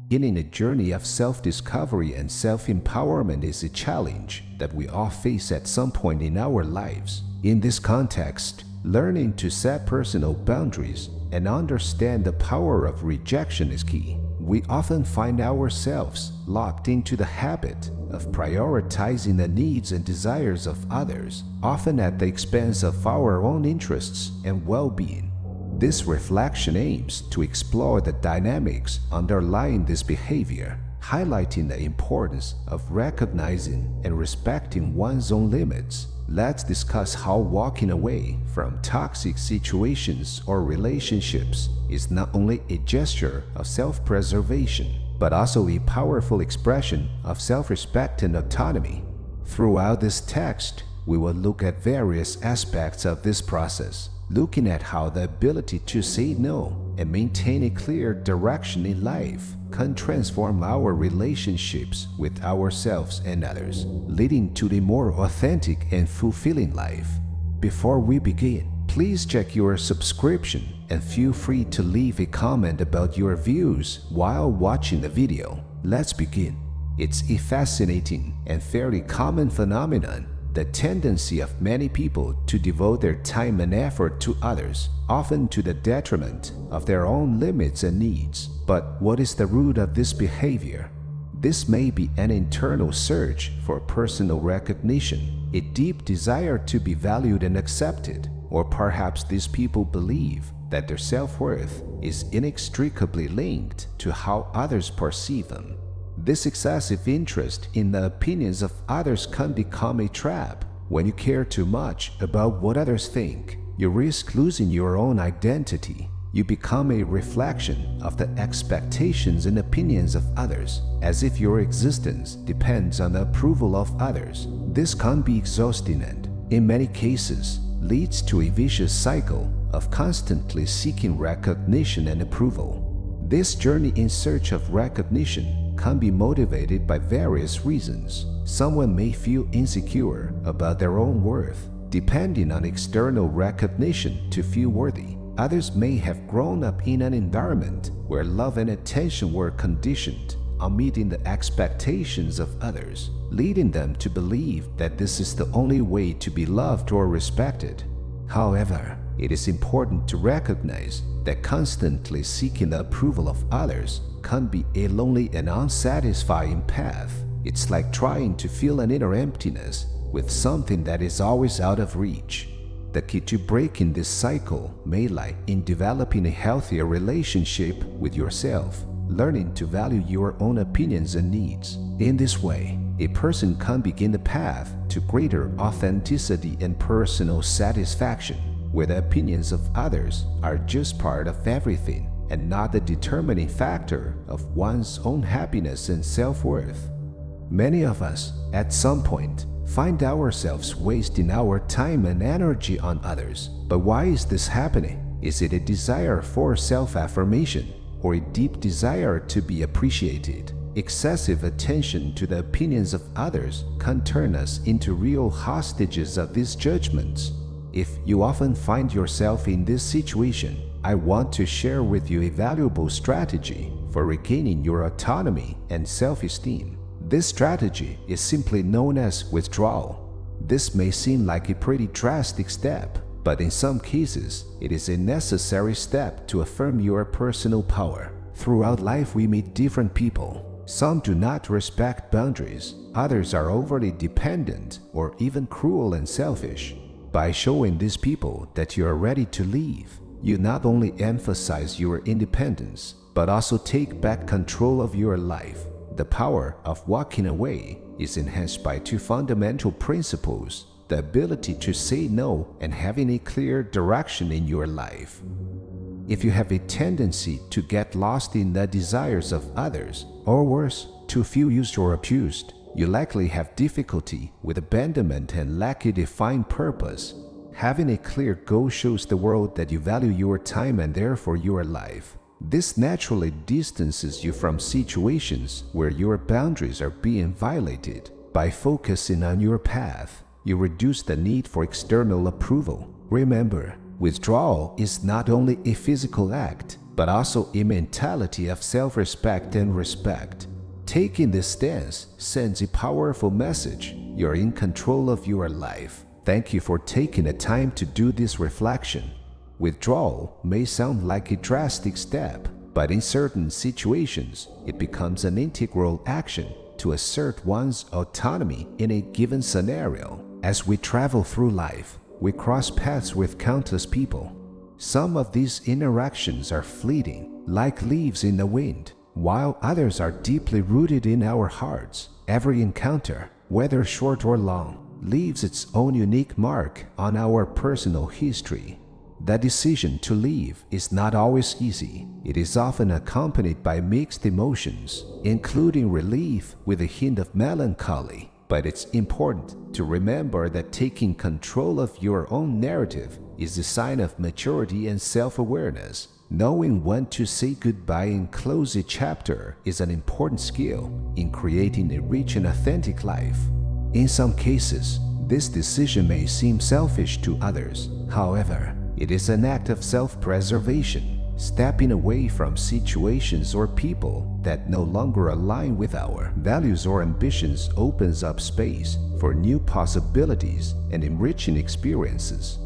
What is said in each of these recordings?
Beginning a journey of self-discovery and self-empowerment is a challenge that we all face at some point in our lives. In this context, learning to set personal boundaries and understand the power of rejection is key. We often find ourselves locked into the habit of prioritizing the needs and desires of others, often at the expense of our own interests and well-being. This reflection aims to explore the dynamics underlying this behavior, highlighting the importance of recognizing and respecting one's own limits. Let's discuss how walking away from toxic situations or relationships is not only a gesture of self-preservation, but also a powerful expression of self-respect and autonomy. Throughout this text, we will look at various aspects of this process, looking at how the ability to say no and maintain a clear direction in life can transform our relationships with ourselves and others, leading to a more authentic and fulfilling life. Before we begin, please check your subscription and feel free to leave a comment about your views while watching the video. Let's begin. It's a fascinating and fairly common phenomenon, the tendency of many people to devote their time and effort to others, often to the detriment of their own limits and needs. But what is the root of this behavior? This may be an internal search for personal recognition, a deep desire to be valued and accepted, or perhaps these people believe that their self-worth is inextricably linked to how others perceive them. This excessive interest in the opinions of others can become a trap. When you care too much about what others think, you risk losing your own identity. You become a reflection of the expectations and opinions of others, as if your existence depends on the approval of others. This can be exhausting and, in many cases, leads to a vicious cycle of constantly seeking recognition and approval. This journey in search of recognition can be motivated by various reasons. Someone may feel insecure about their own worth, depending on external recognition to feel worthy. Others may have grown up in an environment where love and attention were conditioned on meeting the expectations of others, leading them to believe that this is the only way to be loved or respected. However, it is important to recognize that constantly seeking the approval of others can be a lonely and unsatisfying path. It's like trying to fill an inner emptiness with something that is always out of reach. The key to breaking this cycle may lie in developing a healthier relationship with yourself, learning to value your own opinions and needs. In this way, a person can begin the path to greater authenticity and personal satisfaction, where the opinions of others are just part of everything and not the determining factor of one's own happiness and self-worth. Many of us, at some point, find ourselves wasting our time and energy on others. But why is this happening? Is it a desire for self-affirmation or a deep desire to be appreciated? Excessive attention to the opinions of others can turn us into real hostages of these judgments. If you often find yourself in this situation, I want to share with you a valuable strategy for regaining your autonomy and self-esteem. This strategy is simply known as withdrawal. This may seem like a pretty drastic step, but in some cases, it is a necessary step to affirm your personal power. Throughout life, we meet different people. Some do not respect boundaries, others are overly dependent or even cruel and selfish. By showing these people that you are ready to leave, you not only emphasize your independence, but also take back control of your life. The power of walking away is enhanced by two fundamental principles: the ability to say no and having a clear direction in your life. If you have a tendency to get lost in the desires of others, or worse, to feel used or abused, you likely have difficulty with abandonment and lack a defined purpose. Having a clear goal shows the world that you value your time and therefore your life. This naturally distances you from situations where your boundaries are being violated. By focusing on your path, you reduce the need for external approval. Remember, withdrawal is not only a physical act, but also a mentality of self-respect and respect. Taking this stance sends a powerful message. You're in control of your life. Thank you for taking the time to do this reflection. Withdrawal may sound like a drastic step, but in certain situations, it becomes an integral action to assert one's autonomy in a given scenario. As we travel through life, we cross paths with countless people. Some of these interactions are fleeting, like leaves in the wind, while others are deeply rooted in our hearts. Every encounter, whether short or long, leaves its own unique mark on our personal history. The decision to leave is not always easy. It is often accompanied by mixed emotions, including relief with a hint of melancholy. But it's important to remember that taking control of your own narrative is a sign of maturity and self-awareness. Knowing when to say goodbye and close a chapter is an important skill in creating a rich and authentic life. In some cases, this decision may seem selfish to others. However, it is an act of self-preservation. Stepping away from situations or people that no longer align with our values or ambitions opens up space for new possibilities and enriching experiences.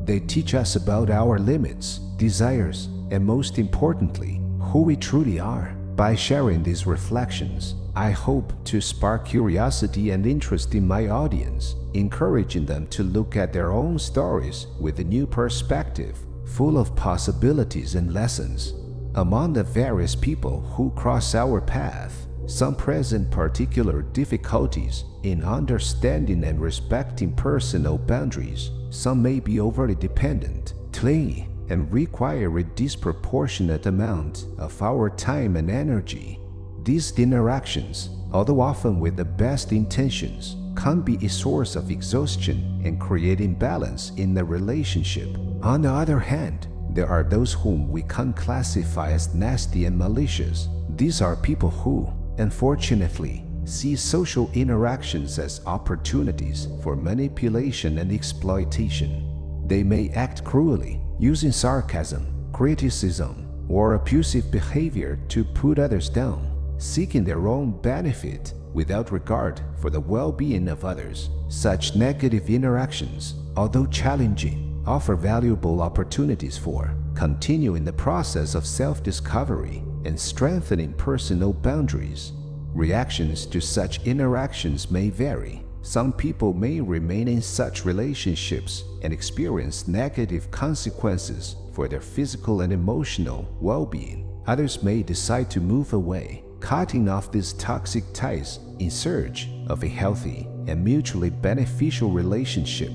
They teach us about our limits, desires, and most importantly, who we truly are. By sharing these reflections, I hope to spark curiosity and interest in my audience, encouraging them to look at their own stories with a new perspective, full of possibilities and lessons. Among the various people who cross our path, some present particular difficulties in understanding and respecting personal boundaries. Some may be overly dependent, clingy, and require a disproportionate amount of our time and energy. These interactions, although often with the best intentions, can be a source of exhaustion and create imbalance in the relationship. On the other hand, there are those whom we can classify as nasty and malicious. These are people who, unfortunately, see social interactions as opportunities for manipulation and exploitation. They may act cruelly, using sarcasm, criticism, or abusive behavior to put others down, seeking their own benefit without regard for the well-being of others. Such negative interactions, although challenging, offer valuable opportunities for continuing the process of self-discovery and strengthening personal boundaries. Reactions to such interactions may vary. Some people may remain in such relationships and experience negative consequences for their physical and emotional well-being. Others may decide to move away, cutting off these toxic ties in search of a healthy and mutually beneficial relationship.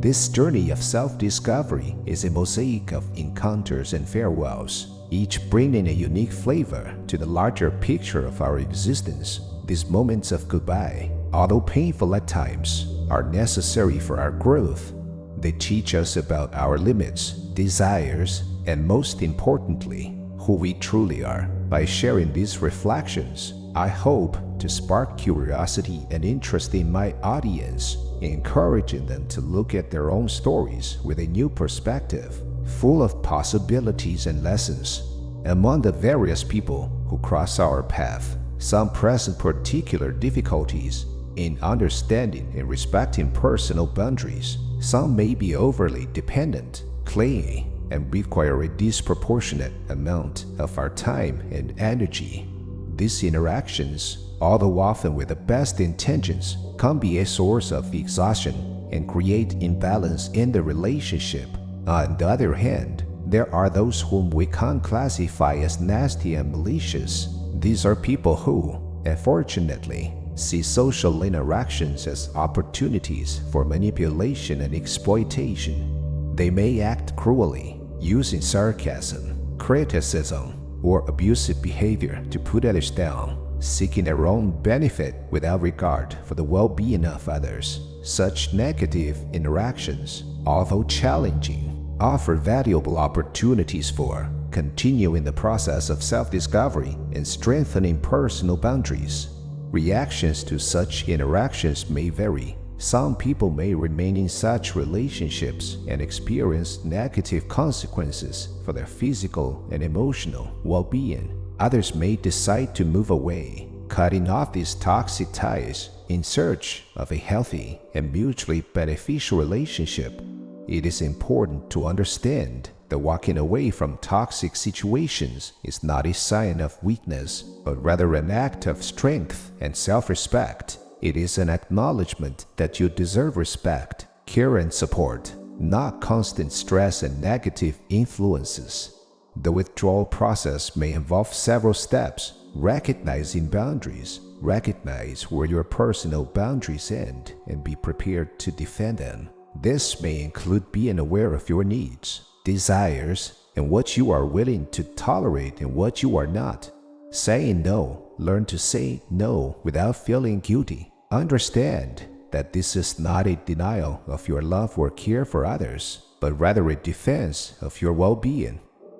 This journey of self-discovery is a mosaic of encounters and farewells, each bringing a unique flavor to the larger picture of our existence. These moments of goodbye, although painful at times, are necessary for our growth. They teach us about our limits, desires, and most importantly, who we truly are. By sharing these reflections, I hope to spark curiosity and interest in my audience, encouraging them to look at their own stories with a new perspective, full of possibilities and lessons. Among the various people who cross our path, some present particular difficulties in understanding and respecting personal boundaries. Some may be overly dependent, clingy, and require a disproportionate amount of our time and energy. These interactions, although often with the best intentions, can be a source of exhaustion and create imbalance in the relationship. On the other hand, there are those whom we can classify as nasty and malicious. These are people who, unfortunately, see social interactions as opportunities for manipulation and exploitation. They may act cruelly, using sarcasm, criticism, or abusive behavior to put others down, seeking their own benefit without regard for the well-being of others. Such negative interactions, although challenging, offer valuable opportunities for continuing the process of self-discovery and strengthening personal boundaries. Reactions to such interactions may vary. Some people may remain in such relationships and experience negative consequences for their physical and emotional well-being. Others may decide to move away, cutting off these toxic ties in search of a healthy and mutually beneficial relationship. It is important to understand that walking away from toxic situations is not a sign of weakness, but rather an act of strength and self-respect. It is an acknowledgement that you deserve respect, care, and support, not constant stress and negative influences. The withdrawal process may involve several steps. Recognizing boundaries. Recognize where your personal boundaries end and be prepared to defend them. This may include being aware of your needs, desires, and what you are willing to tolerate and what you are not. Saying no. Learn to say no without feeling guilty. Understand that this is not a denial of your love or care for others, but rather a defense of your well-being.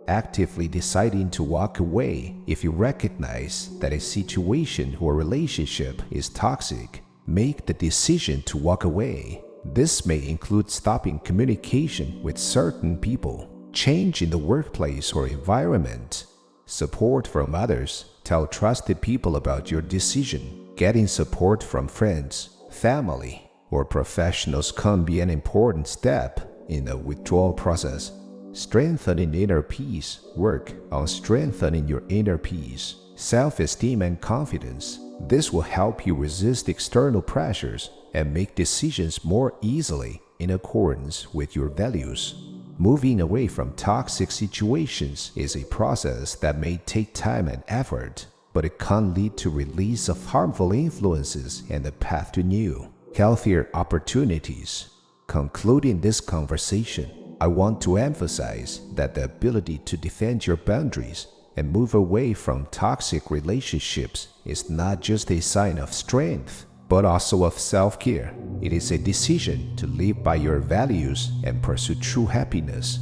Actively deciding to walk away if you recognize that a situation or relationship is toxic. Make the decision to walk away. This may include stopping communication with certain people, change in the workplace or environment, support from others. Tell trusted people about your decision. Getting support from friends, family, or professionals can be an important step in the withdrawal process. Strengthening inner peace. Work on strengthening your inner peace, self-esteem, and confidence. This will help you resist external pressures and make decisions more easily in accordance with your values. Moving away from toxic situations is a process that may take time and effort, but it can lead to release of harmful influences and the path to new, healthier opportunities. Concluding this conversation, I want to emphasize that the ability to defend your boundaries and move away from toxic relationships is not just a sign of strength, but also of self-care. It is a decision to live by your values and pursue true happiness.